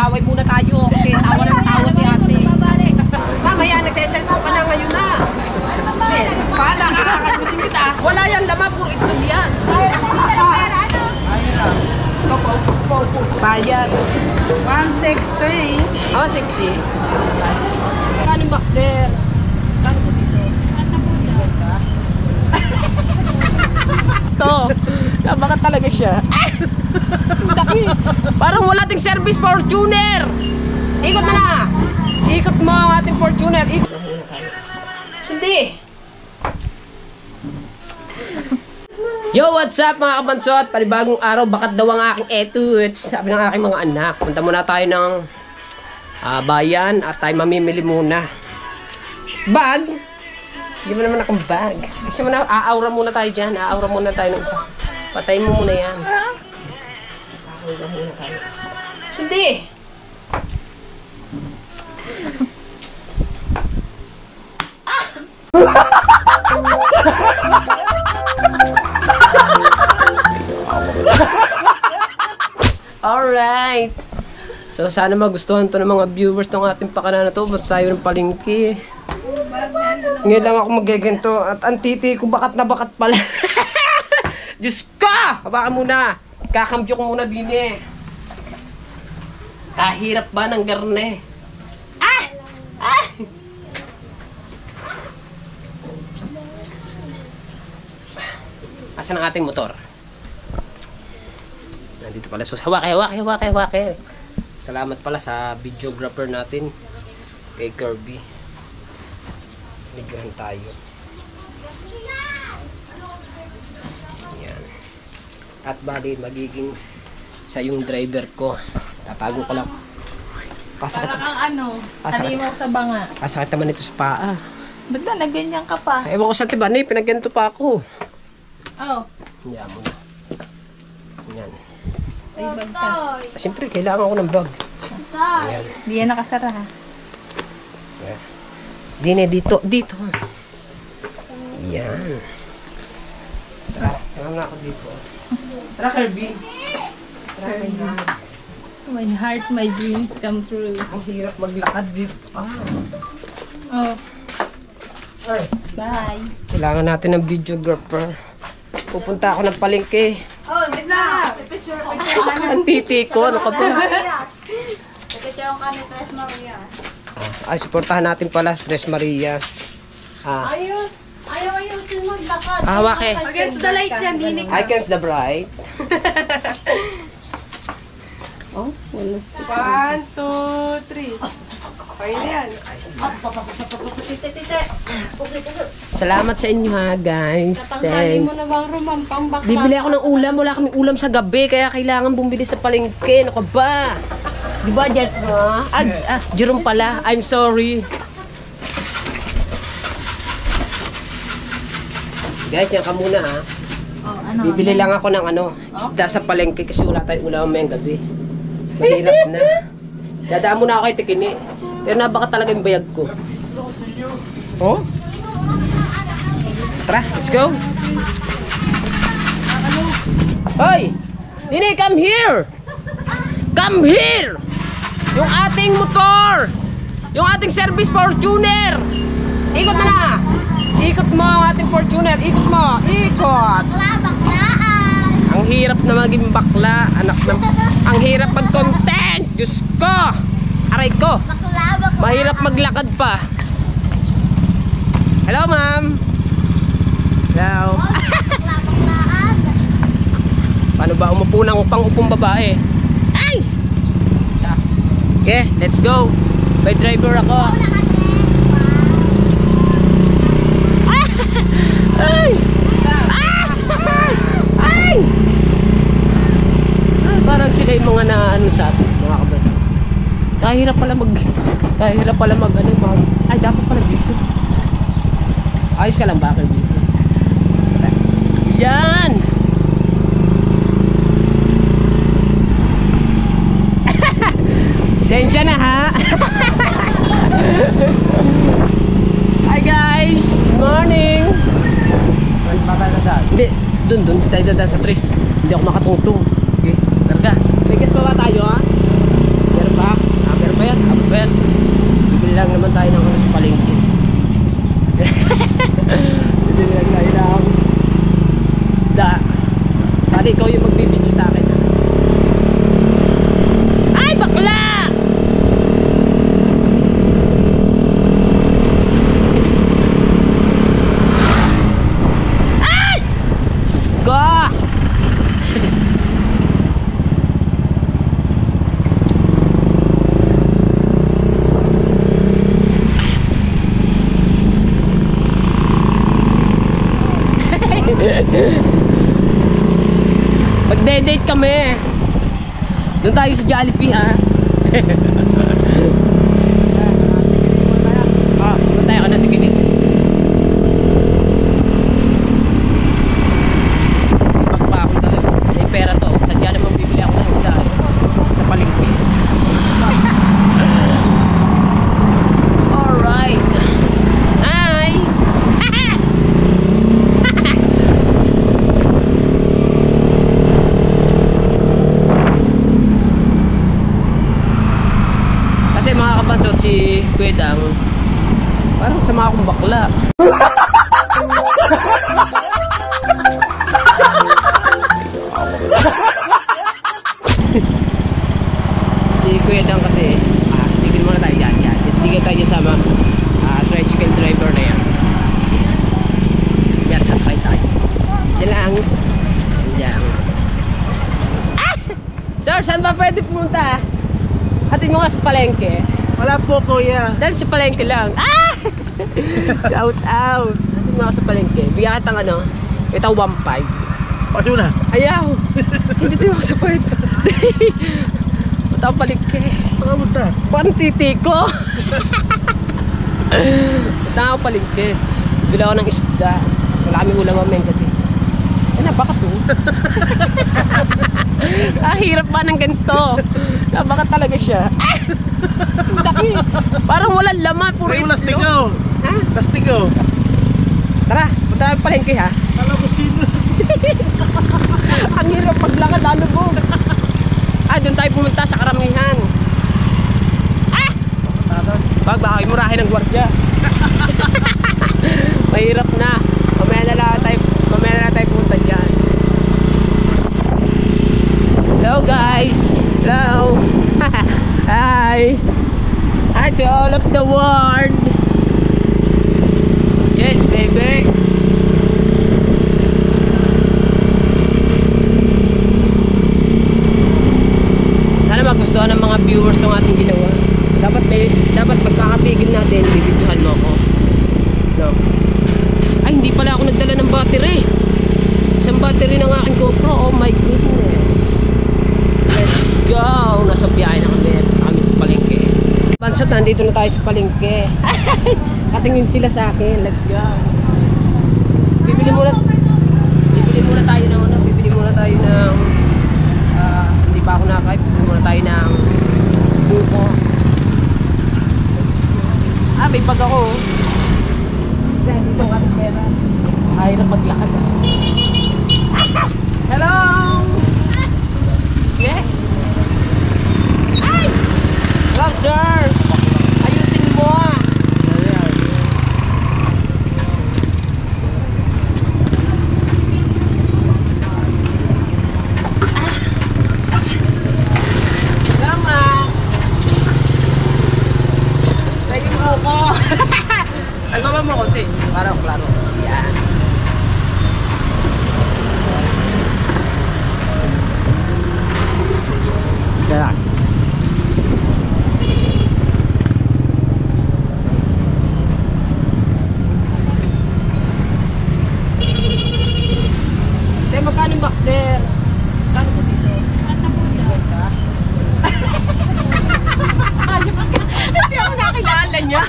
mag-away muna tayo kasi tawa na tawa si ate. Mamaya, nagseselfon pa na ngayon na. Pala, kakakalimutin kita. Wala yan laman, puro itlog yan. Bayad. 160. 160. Kanin boxer. Kano po dito? Ito. Nabakat talaga siya. Parang wala ting service Fortuner. Ikot na na. Ikot mo ang ating Fortuner. Ikot. Hindi. Yo, what's up mga kabansot? Panibagong araw, bakat daw ang aking etudes. Sabi ng aking mga anak. Punta muna tayo ng bayan at tayo mamimili muna. Bag? Hindi mo naman akong bag. Kasi muna, aaura muna tayo dyan. Aaura muna tayo ng isa. Patayin mo muna yan. Aaura muna tayo. Hindi. Alright. So sana magustuhan to ng mga viewers ng ating pakana na to. Ba't tayo ng palengke? Ngayon lang ako magaganto. At ang titi ko bakat na bakat pala. Diyos ko! Habakan muna. Kakambyo ko muna din eh. Kahirap ba ng garne? Ah! Ah! Asan ang ating motor? Nandito pala. So, hawake. Salamat pala sa videographer natin, kay Kirby. Ligyan tayo. Yan. At bali, magiging sa yung driver ko. Tatago ko lang. Para kang ano, halimaw sa banga. Pasakit naman ito sa paa. Ba't na nagganyan ka pa? Ewan ko sa tiban eh, pinagganto pa ako. Oh. Yan mo na. Yan. Ay, bag ka. Siyempre, kailangan ko ng bag. Yan. Di yan nakasara ha. Yan. Dine, dito. Yan. Tara, sama na ako dito. Tara, Kirby. Tara, My heart, my dreams come true. ang hirap maglakad dito. Oh, Ay. bye. Kailangan natin ng videographer. Pupunta ako ng palengke. Oh, wait lang. Picture Ang titi ko, ano ka ba? Picture ka ni Tres Maria. Ay, supportahan natin pala Tres Marias. Ayusin maglakad. Hawake. Against the light yan, dinig. Icons the bright. Oh, wala. 1, 2, 3. Okay na yan. Salamat sa inyo ha, guys. Tanghali mo Thanks. na bang rumampang bakla? Bibili ako ng ulam. Wala kaming ulam sa gabi. Kaya kailangan bumili sa palengke. Ano ka ba? Di ba, Jet? Jerome pala. I'm sorry. Guys, yan ka muna ha. Oh, ano? Bibili lang ako ng isda sa palengke kasi wala tayong ulam mamayang gabi. Mahirap na. Dadaan muna ako kay Tikini. Pero nabaka talaga yung bayag ko. Oh? Tara, let's go. Hoy! Dini, come here! Come here! Yung ating motor! Yung ating service Fortuner! Ikot na na! Ikot mo ang ating Fortuner! Ikot mo! Ikot! Ang hirap na maging bakla, anak ng... Ang hirap mag-content! Diyos ko! Aray ko! Mahirap maglakad pa. Hello, ma'am! Hello! Paano ba umupo ng upang-upong babae? Ay! Okay, let's go! May driver ako. Ay! Ay! Parang sila yung mga naano sa atin, mga kabato. Kahirap pala mag ay, dapat pala dito. Ayos ka lang ba kayo dito? Yan! Sensya na ha! Hi guys! Good morning! Hindi, dun tayo dadaan sa tres. Hindi ako makatungtong. Okay, targa. May gas pa ba tayo ha? Meron ba? Pati ikaw yung magbibideo sa akin. Ay, bakla! Ay! Go! Magde-date kami. Doon tayo sa Jollibee, ha? Doon tayo ka na tikinig. Ipagpakon talaga. May pera to. Sadya naman bibili ako ng hula sa palengke. Alright. Hi! Kasi mga kabansot, si Kuedang parang sama akong bakla. Si Kuedang kasi tigil muna tayo dyan. Tigil tayo dyan sama tricycle driver na yan. Yan, sasakay tayo. Yan lang. Yan. Sir, saan ba pwede pumunta? Hatid mo nga sa palengke. Wala po, kuya. Dahil sa palengke lang. Shout out. Hatid mo nga sa palengke. Bigyan kitang ano, ito 1.5. Paso na. Ayaw. Hindi tayo sa pwede. Punta ang palengke. Pakapunta. Pantiti ko. Punta ang palengke. Bila ako ng isda. Wala kaming ulam mameng gabi. Nabakas mo. Hirap ba ng ganito? Nabakat talaga siya. Daki. Parang walang laman. Puro Ay, lastigaw. Ha? Lastigaw. Tara, punta namin palengke, ha? Alam mo sino. Ang hirap maglakad, ano po? Doon tayo pumunta sa karamihan. Baka imurahin ng gwardiya. Mahirap na. Mamaya na lang tayo pumunta dyan. Hello guys. Hello. Hi. Hi to all of the world. Yes baby. Sana magustuhan ng mga viewers ng ating ginawa. Dapat pagkakatigil natin, bibidyohan mo ako. No. Ay, hindi pala ako nagdala ng battery. Isang battery ng aking GoPro. Oh my goodness. Let's go. Nasa biyahe na kami sa palengke. Pansot, nandito na tayo sa palengke. Katingin sila sa akin. Let's go. Bibili muna tayo ng hindi pa ako nakakain. Bibili muna tayo ng buko. May bag ako. Dito ang ating pera. Ayaw na paglakad. Hello! Yes! Ay! Hello, sir! Ayusin mo! Salamat! Sa'yo mo ko! Ay, baba mo konti. Para klaro. Yan. Kaya. Tay, magkano yung boxer? Magkano po dito? Ano po dito? Hindi ako nakilala niya.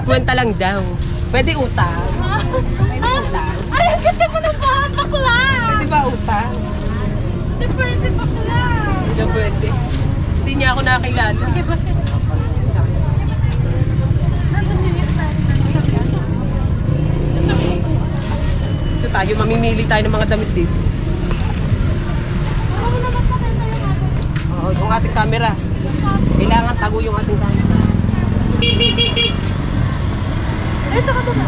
50 lang daw. Pwede utang. Pwede utang. Ay, ang ganda mo ng bahat, bakla! Pwede ba utang? Hindi pwede, bakla! Hindi pwede. Hindi niya ako nakilala. Sige ba siya? Nandun sila tayo. Ito tayo, mamimili tayo ng mga damit dito. Ano naman pakita yung ano? Oo, yung ating camera. Kailangan tago yung ating camera. Ito ka ba?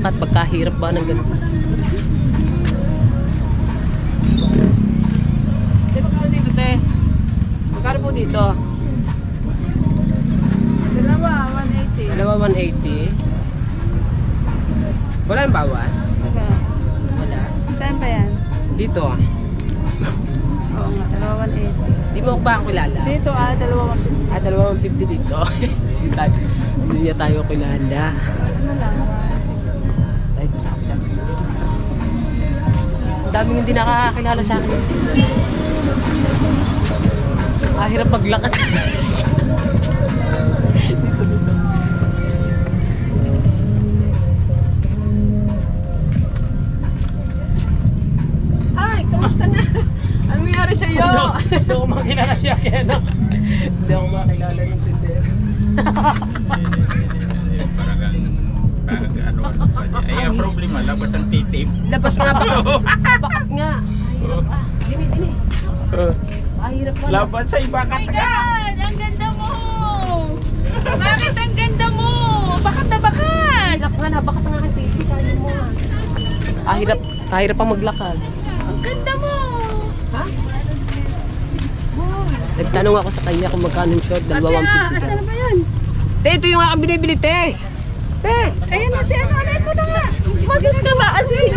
maglakad pagkahirap ba ng ganun. Magkano dito, te? Magkano po dito? Dalawa, 180. Dalawa 180. Wala nang bawas? Wala. Saan ba yan? Dito. Oo nga, dalawa 180. Di mo ba ako kilala? Dito dalawa 150. Dalawa 150 dito. Hindi niya tayo kilala. Ano lang? Tayo sa akin. Ang daming hindi nakakakilala sa akin. Hirap paglakad. Ay, kamusta na? Ano nangyari sa'yo? Hindi ako makilala siya, Kena. Hindi ako makilala ng tindero. Parang ano ay ang problema, labas ang titip. Labas nga, bakat nga. Ahirap Dini. Ahirap pa. Laban sa iba ka. God! Ang ganda mo! Bakit ang ganda mo? Bakat na bakat! Ahirap nga na, bakat nga ang titi. Kaya mo nga. Ahirap pa maglakad. Ang ganda mo! Ha? Nagtanong ako sa kanya kung magkano yung short. 250 daw. Asan ba yan? Te, ito yung aking binibili, te. Te. Ayan na si ano mo na nga. Masis ka ba? Asis.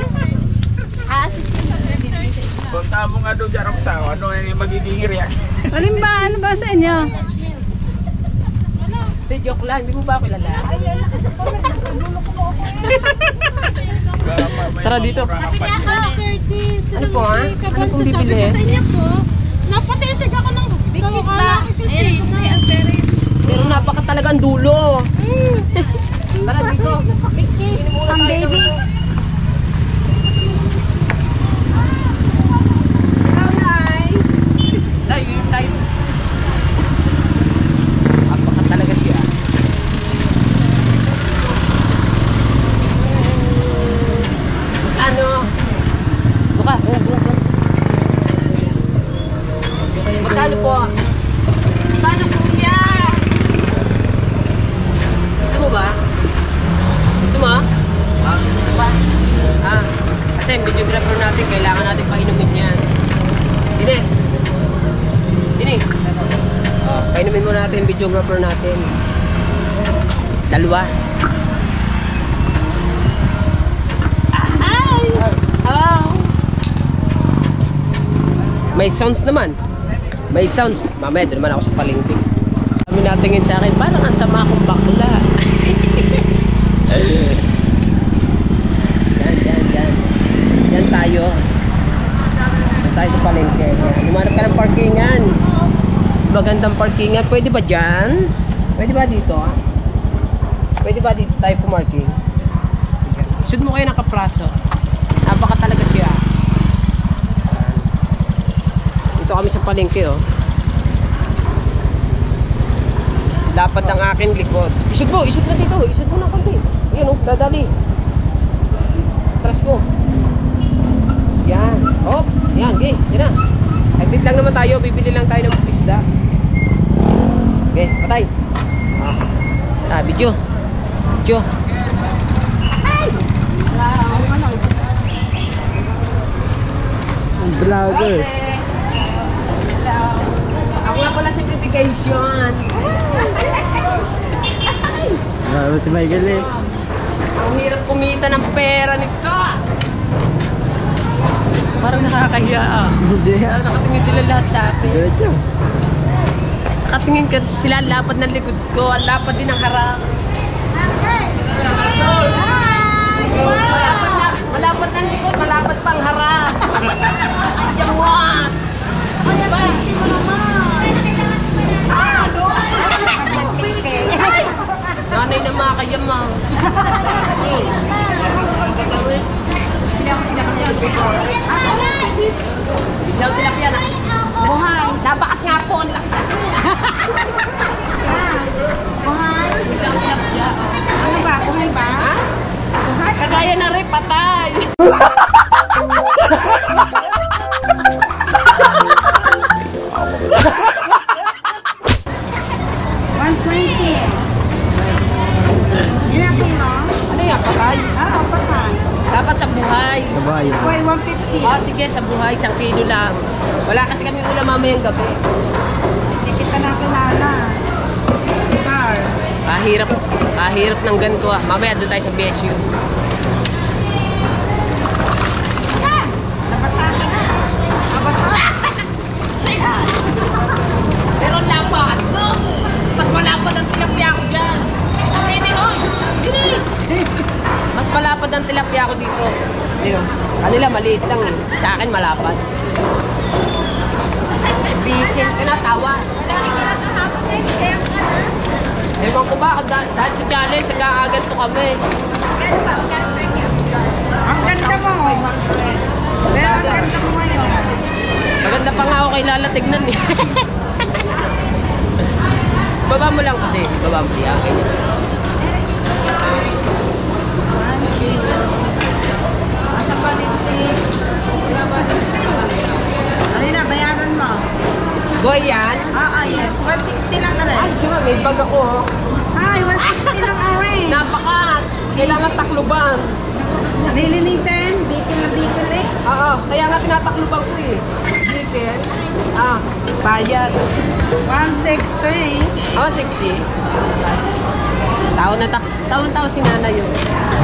Punta mo nga doon jarang tao, ano yung magiging reaction? Alin ba? Ano ba sa inyo? Te, joke lang. Hindi mo ba ako kilala? Tara dito. Ano po ha? Ano pong bibili? Napatitig ako ng bikis ba? Pero napaka talagang dulo. Tara dito. Bikis! Ang baby! Tayo. Napaka talaga siya. Ano? Buka. Magkano po? Magkano kuya? Gusto mo ba? Gusto mo? Gusto ba? Kasi yung videographer natin, kailangan natin painumin yan. Dini. Painumin mo natin yung videographer natin. 2. May sounds naman. May sounds. Mamaya, doon naman ako sa palengke. Kami natingin sa akin, parang ang sama akong bakla. Yan. Yan tayo. Yan tayo sa palengke. Humanap ka ng parkingan. Magandang parkingan. Pwede ba dyan? Pwede ba dito? Pwede ba dito tayo pumarking? Isud mo kayo ng kapraso. Napaka talaga siya. Dito kami sa palengke, oh. Dapat ang aking likod. Isud mo dito. Isud mo na konti. Yan, oh, dadali. Tras mo. Yan. Oh, yan, okay. Yan na. Aglit lang naman tayo. Bibili lang tayo ng isda. Okay, patay. Video. Ay! Ang vlogger. Hello. Ako nga pala si Privication. Grabe si Michael eh. Ang hirap kumita ng pera nito. Parang nakakahiya ah. Hindi. Nakatingin sila lahat sa akin. Diretso. Nakatingin kasi sila, lapad ng likod ko, ang lapad din ng harap. Malapad ng likod, malapad pang harap. Yamot! Nanay na mga kayamang. Bilang tilapia na. Buhay. Nabakat nga po ang lakas. Buhay. Bilang tilapia. Ano ba? Buhay ba? Ha? Kagaya na rin, patay. $120. Ilang kilo? Ano yan, patay? Patay. buhay. Buhay, 150. Ah, sige, sa buhay, 1 kilo lang. Wala kasi kami ulam mamayang gabi. Hindi kita na kilala. Car. Kahirap ng ganito ah. Mamaya doon tayo sa BSU. Nabasahan na. Nabasahan. Pero lapad, no? Mas malapad ang tilapia ko dyan. Hindi, hoy! Bili! Mas malapad ang tilapia ko dito. Dito. Kanila maliit lang eh. Sa akin malapad. Bikil. Tinatawa. Ewan ko ba, dahil sa challenge, nagkakaganto kami. Ang ganda mo. Pero ang ganda mo ngayon. Maganda pa nga ako kay Lala tignan eh. Baba mo lang kasi. Baba mo. Yan, ganyan. Asa pa dito si... Ano na, bayaran mo? Boy yan? Yes. 160 lang na rin. Ay, siya, may bag ako. Ay, 160 lang rin. Napaka. Kailangan takluban. Nilinisin. Bikil na bikil eh. Oo, kaya nga tinatakluban ko eh. Chicken. Bayad. 160. 60. Taon si Nana yun.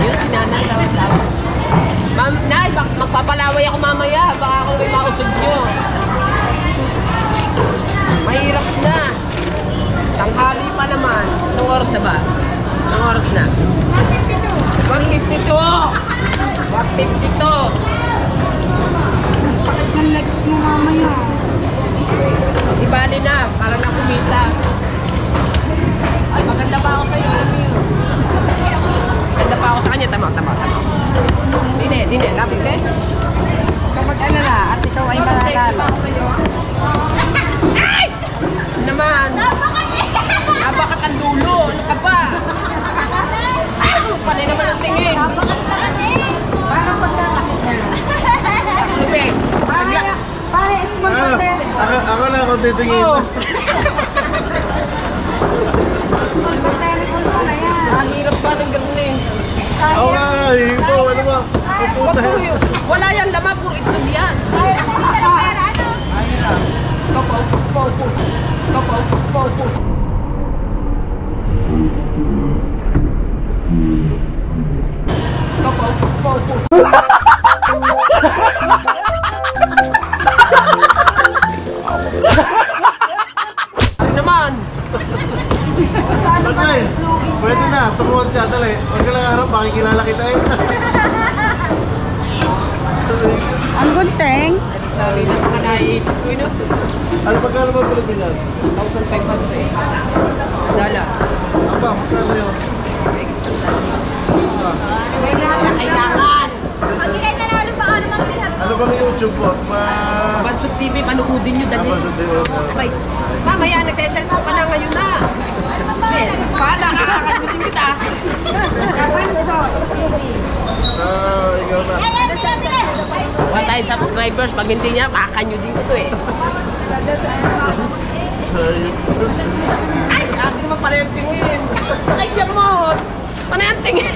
Yun, si Nana, taon. Ma'am, Nay, magpapalaway ako mamaya. Baka ako may mausog nyo. Mahirap na. Tanghali pa naman. Anong oras na ba? Anong oras na? 1:52. 1:52. Sakit ng legs mo mamaya. Di bali na, para lang kumita. Ay, maganda pa ako sa'yo, alam mo yun. Maganda pa ako sa kanya, tama. Dine, lapit ka eh. Kapag alala at ikaw ay Sexy pa malalala. ako sa'yo. Ay! Naman. Nabakat ang dulo, ano ka ba? Panay naman ang tingin. Parang paglalakit niya. Lubeg. Para small hotel. Ako na ako titingin. Oh. Small telephone ko na yan. Ang hirap ba ng ganun eh. Ako nga, hipo, ano ba? Wag mo yun. Wala yan laman, puro itlog yan. Kapaw. Ay naman. Bagay, pwede na, tumuhan ka, dali. Huwag ka lang harap, makikilala kita eh. Ang gunting. Sorry na mga naiisip ko yun. Ano pagkano ba pala binyan? 1,500. Adala. Aba, magkano yun? Kailangan. Ano bang YouTube mo? Bansot TV, panuudin nyo dali. Abay, mamaya nagseselfon pa lang ngayon na. Paala, kakakagudin kita. Ikaw na. Wala tayong subscribers. Pag hindi niya, kakanyo din ito eh. Ay, sa akin naman pala yung tingin. Ay, yamot. Panay ang tingin.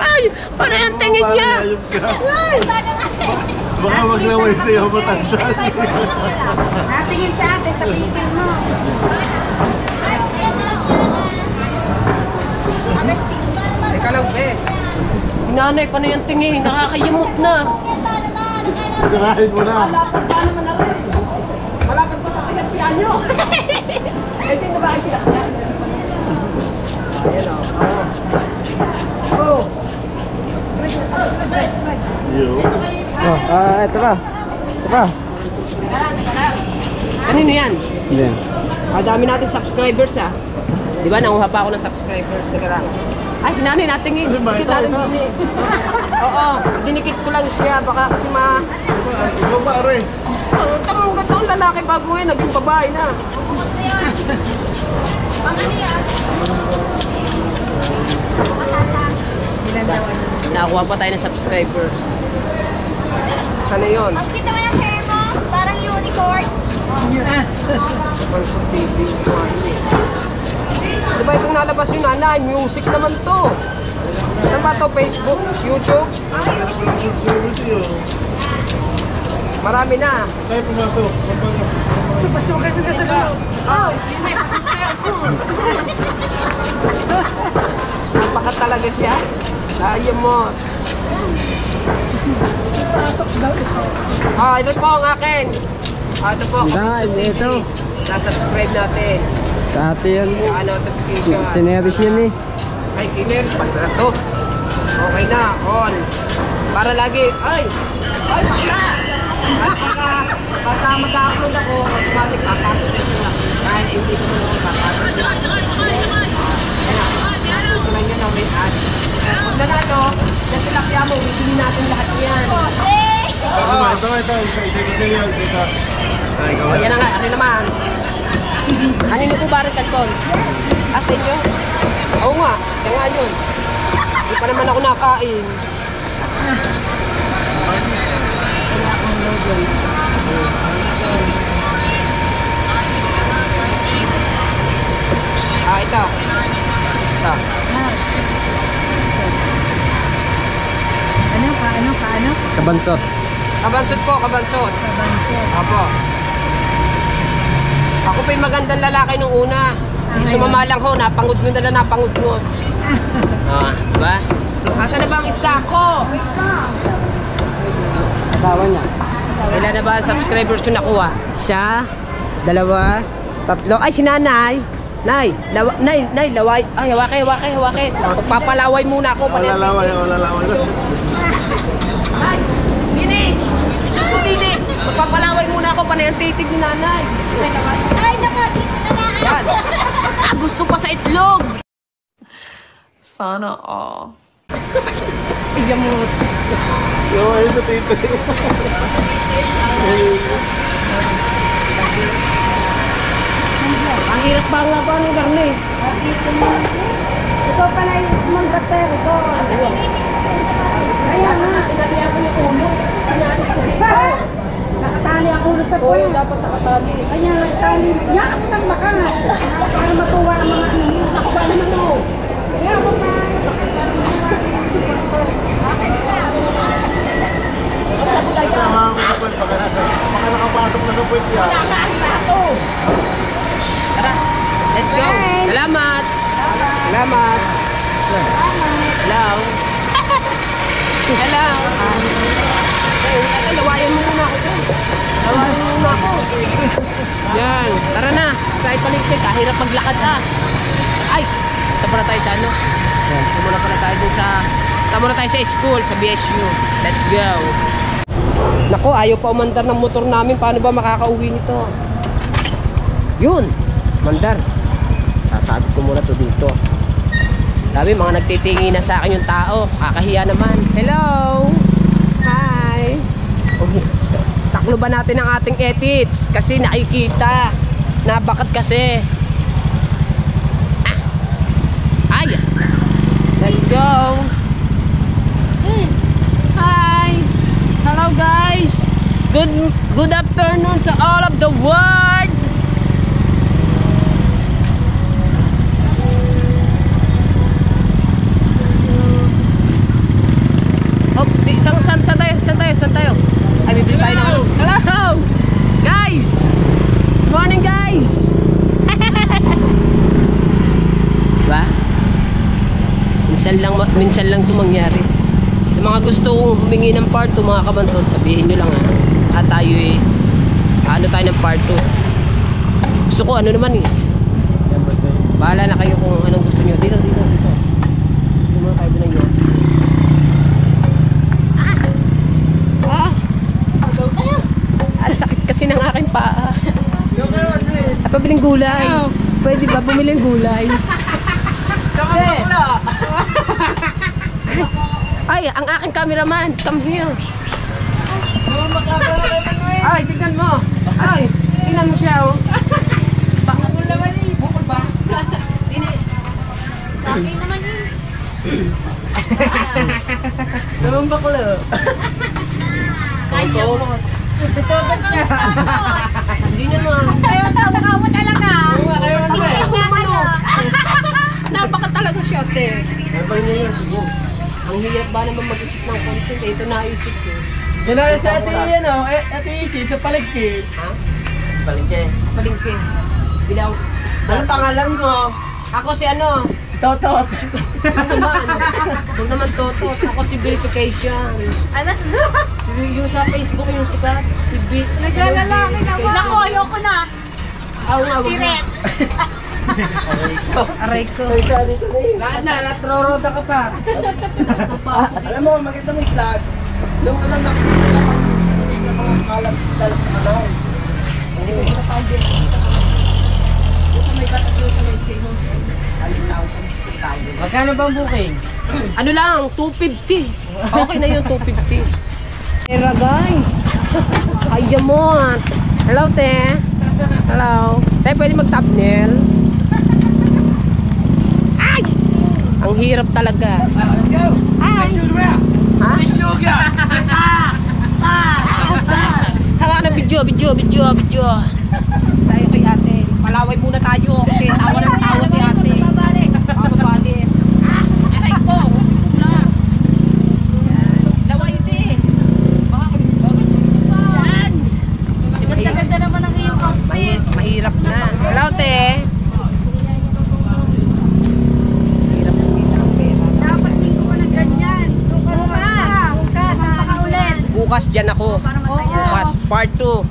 Ay, panay ang tingin niya. Ay, Baka maglaway sa'yo matanda. Natingin sa ate sa pikil mo. teka lang, bes. Si nanay, panay ang tingin. Nakakayamot na. Kirahin mo na. Malapad pa naman ako. Malapad ko sa pinagpian nyo. Eh, sino ba ang pinagpian nyo? Ayan o. Oh. Yo. Ito pa. Kanino yan? Hindi. Dami natin subscribers ah. Di ba, nanguha pa ako ng subscribers. Teka lang. Ay, si nanay natingin. Dinikit natin din eh. Oo, dinikit ko lang siya. Baka kasi Ikaw ba, Aroy? Ang gandang lalaki bago ngayon, naging babae na. Nakakuha pa tayo ng subscribers. Sana yun? Ang kita mo ng hair mo, parang unicorn. Bansot TV. Di ba itong nalabas yung nanay? Music naman to. Saan ba to? Facebook? YouTube? Marami na. Tayo pumasok. Pasukan ko na sa loob. Oh, hindi may pasok ko. Napaka talaga siya. Ayaw mo. Ah, ito po ang akin. Ah, ito po. Ito. Subscribe natin. Dati yan. Yung notification. Tineris yan eh. Ay, kineris pa ito. Okay na, on. Para lagi, ay, bakla! Pagka mag-upload ako, automatic papasok ito lang. Kahit hindi ko naman papasok siya. Kaya, ito lang yun, may ad. Huwag na na ito, sa tilapia mo, bibili natin lahat yan. Ito. Isa yan. Ay, ikaw. O, yan na nga, ano naman. Kanino po ba rin cellphone? Ah, sa inyo? Oo nga, kaya nga yun. Hindi pa naman ako nakain. Ah, ito. Ito. Ano? Kabansot. Kabansot po, kabansot. Opo. Ako pa yung magandang lalaki nung una. Sumama lang ho, napangudnod na napangudnod. Ah, diba? Asa na ba ang stock ko? Asawa niya. Ilan na ba ang subscribers ko nakuha? Siya, 2, 3. Ay, si nanay. Nay, laway. Ay, hawake. Magpapalaway muna ako. Lalaway. Nay, Dini! Isip ko, Dini! Magpapalaway muna ako. Panay ang titig ni nanay. Ay, nako, dito na nga. Yan. Ah, gusto pa sa itlog. Sana all. Iyan mo. Yung ayun sa tito. Ang hirap pa nga ba ng garne? Ito pala yung small butter. Ito. Kaya nga. Inalihan ko yung ulo. Inalis ko dito. Nakatali ang ulo sa Oo, puwet. dapat nakatali. Kanya tali. Yan ako ng baka. Para matuwa ang mga ano. Takwa naman o. Kaya ako pa. Baka nakapasok na sa puwet yan. Tara, let's go. Salamat. Hello. Ay, lawayan mo muna ako. Yan, tara na. Kahit paligpit, kahirap maglakad ah. Ay, ito pala tayo sa ano. Ito muna pala tayo dun sa... Ito muna tayo sa school, sa BSU. Let's go. Nako, ayaw pa umandar ng motor namin. Paano ba makakauwi nito? Yun, mandar. Sasabit ko muna to dito. Sabi, mga nagtitingi na sa akin yung tao. Kakahiya naman. Hello! Hi! Taklo ba natin ang ating edits? Kasi nakikita. Nabakat kasi. Ay! Let's go! Hi! Hello guys! Good afternoon to all of the world! Saan tayo? Ay, bibili tayo ng ano. Hello! Guys! Good morning, guys! Diba? Minsan lang ito mangyari. Sa mga gusto humingi ng part 2, mga kabansot, sabihin nyo lang ha. At tayo tayo ng part 2. Gusto ko ano naman eh. Bahala na kayo kung anong gusto nyo. Dito. Dito muna tayo doon yun. Sakit kasi ng aking paa. At pabiling gulay. Pwede ba bumiling gulay? Ay, ang aking cameraman, come here. Ay, tignan mo. Ay, tignan mo siya oh. Baka mo naman eh. Bukol ba? Bakit naman yun? Samang bakla. Kayo. Hindi naman. Kayo, tawa-tawa talaga. Tingin nga kayo. Napaka talaga siya, te. Ano ba yun siguro? Ang hirap ba naman mag-isip ng content? Ito naisip ko. Yan na si ate yan o. Ate Isi sa paligkit. Ha? Palengke. Palingki. Bilaw. Ano pangalan mo? Ako si ano? Si Totot. Huwag naman Toto. Ako si Verification. Ano? Yung sa Facebook, yung sikat. Si B. Naglalalaki naman. Nako, ayoko na. Oo nga, Si wag na. Red. Aray ko. Lahat na, natroroda ka pa. Alam mo, maganda mo yung vlog. Yung ano nakikita ka na mga kalat sa kanal. Hindi ko na tawag din. Yung sa may batak doon sa may scale mo. Magkano ba ang booking? Ano lang, 250. Okay na yun, 250. Tera guys. Kaya mo. Hello, te. Hello. Te, pwede mag-thumbnail? Ay! Ang hirap talaga. Let's go! Ay! Ha? Sugar! Hawa na video. Tayo kay ate. Palaway muna tayo kasi tawa na tawa si ate. Babalik. Papabalis. Aray ko. Huwag na. Daway ite. Baka kami. Yan. Ganda naman ang iyong outfit. Mahirap na. Hello, te. Hirap na kita ng pera. Dapat hindi ko na ganyan. Bukas. Ulit. Bukas dyan ako. Bukas. Part 2.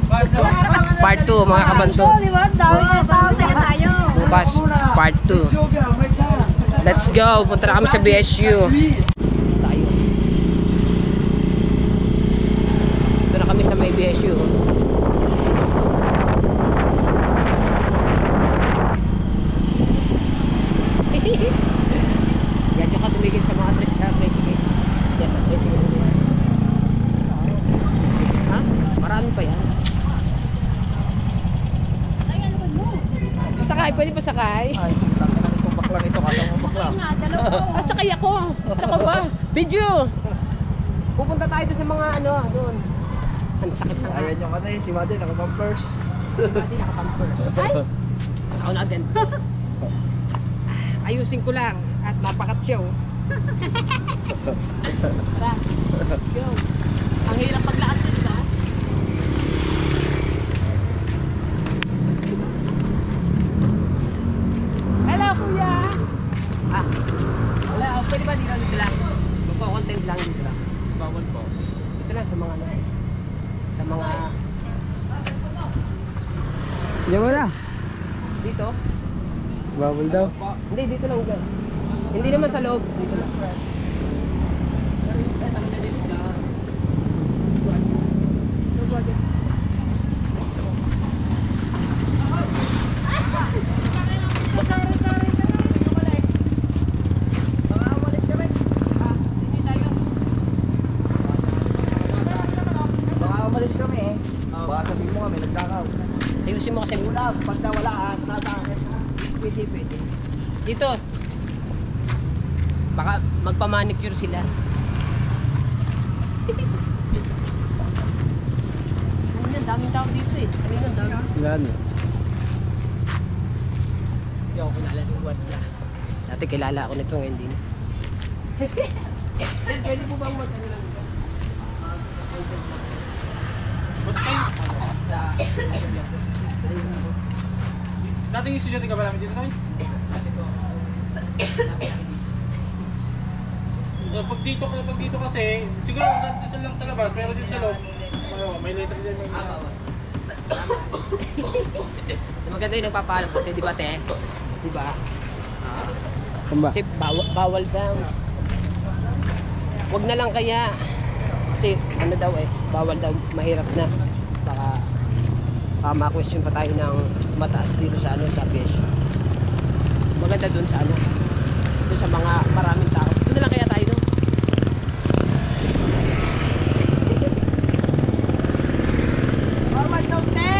Part 2, mga kabanso. Di ba? Dami na tao sa tayo. Bukas. Part 2. Sugar, my God! Let's go. Punta na kami sa BSU. Tayo. Ito na kami sa may BSU. Yan yung katumigil sa mga tricycle. Yes, sa tricycle. Ha? Marami pa yan. Pasakay, pwede pasakay? Ay, laki na itong baklang ito. Kasama mo baklang. Ah, sakay ako. Ano ka ba? Video! Pupunta tayo doon sa mga ano, doon. Ang sakit ng Ayan yung ano eh, si Madi, nakabumpers. Hindi nakapamper. Ay! Ako na din. Ayusin ko lang at napakat siya oh. Tara. Go. Ang hirap paglaan din ba? Hello kuya! Ah, wala. Pwede ba dito lang? Magpa-content lang dito lang. Bawal po. Dito lang sa mga ano. Sa mga Diyan mo na. dito. Bawal daw. Hindi, dito lang dyan. Hindi naman sa loob. Dito lang. Baka umalis kami eh. Baka sabihin mo kami, nagtakaw. Ayusin mo kasi mula. Pag nawala ka, pwede. Dito. Baka magpa-manicure sila. Ano, daming tao dito eh. Kanina dami. Gano? Hindi ako kilala ng guardia. Dati kilala ako nito ngayon din. Pwede po bang mag-ano lang dito? Dating estudyante ka ba namin dito tayo? Pag dito kasi, siguro dito lang sa labas, pero dito sa loob, may letter din. Maganda yung nagpapaalam kasi, di ba te? Di ba? Kumba? Kasi bawal daw. Wag na lang kaya. Kasi ano daw eh, bawal daw, mahirap na. Baka ma-question pa tayo ng mataas dito sa ano, sa besh. Maganda dun sa ano, dun sa mga maraming tao. Doon na lang kaya tayo, no? Bawal daw, te!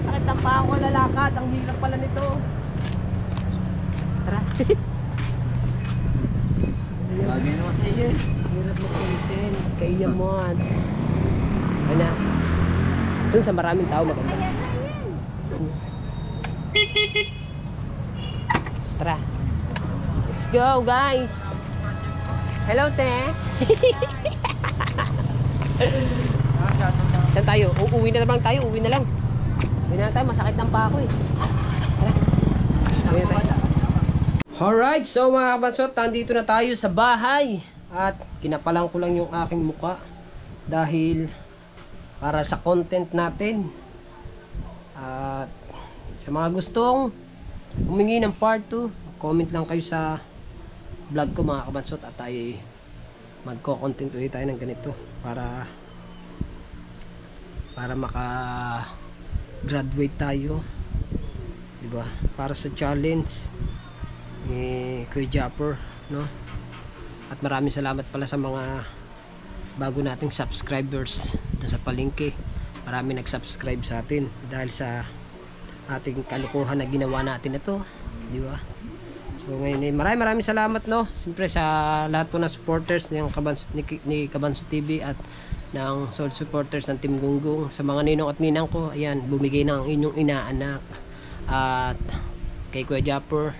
Sakit ng paa ko, lalakad. Ang hirap pala nito. Tara. Bagay naman sa iyo. Hirap mag-content. Kaya mo. Ano? Doon sa maraming tao maganda. Tara. Let's go, guys. Hello, te. Saan tayo? Uuwi na lang tayo. Uwi na lang. Uwi na tayo. Masakit ng pa ako eh. Uwi na tayo. Alright, so mga kabansot, nandito na tayo sa bahay. At kinapalang ko lang yung aking muka. Dahil para sa content natin. At sa mga gustong humingi ng part 2, comment lang kayo sa vlog ko mga kabansot. At tayo magko-content ulit tayo ng ganito. Para maka-graduate tayo. Diba? Para sa challenge ni Kuya Japper, no? At maraming salamat pala sa mga bago nating subscribers dun sa palengke. Marami nag-subscribe sa atin dahil sa ating kalukuhan na ginawa natin ito, di ba? So ngayon maraming salamat, no? Siyempre sa lahat po ng supporters ng ni Kabanso TV at ng soul supporters ng Team Gunggong, sa mga ninong at ninang ko, ayan, bumigay ng inyong inaanak, at kay Kuya Japper,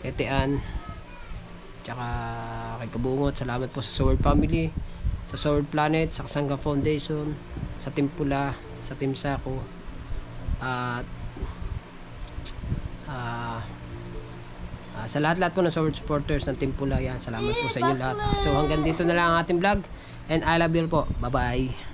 kay Tian, tsaka kay Kabungot. Salamat po sa Sword Family, sa Sword Planet, sa Kasangga Foundation, sa Team Pula, sa Team Sako, at sa lahat-lahat po ng Sword supporters ng Team Pula. Yan, salamat po sa inyo lahat. So hanggang dito na lang ang ating vlog, and I love you po. Bye bye.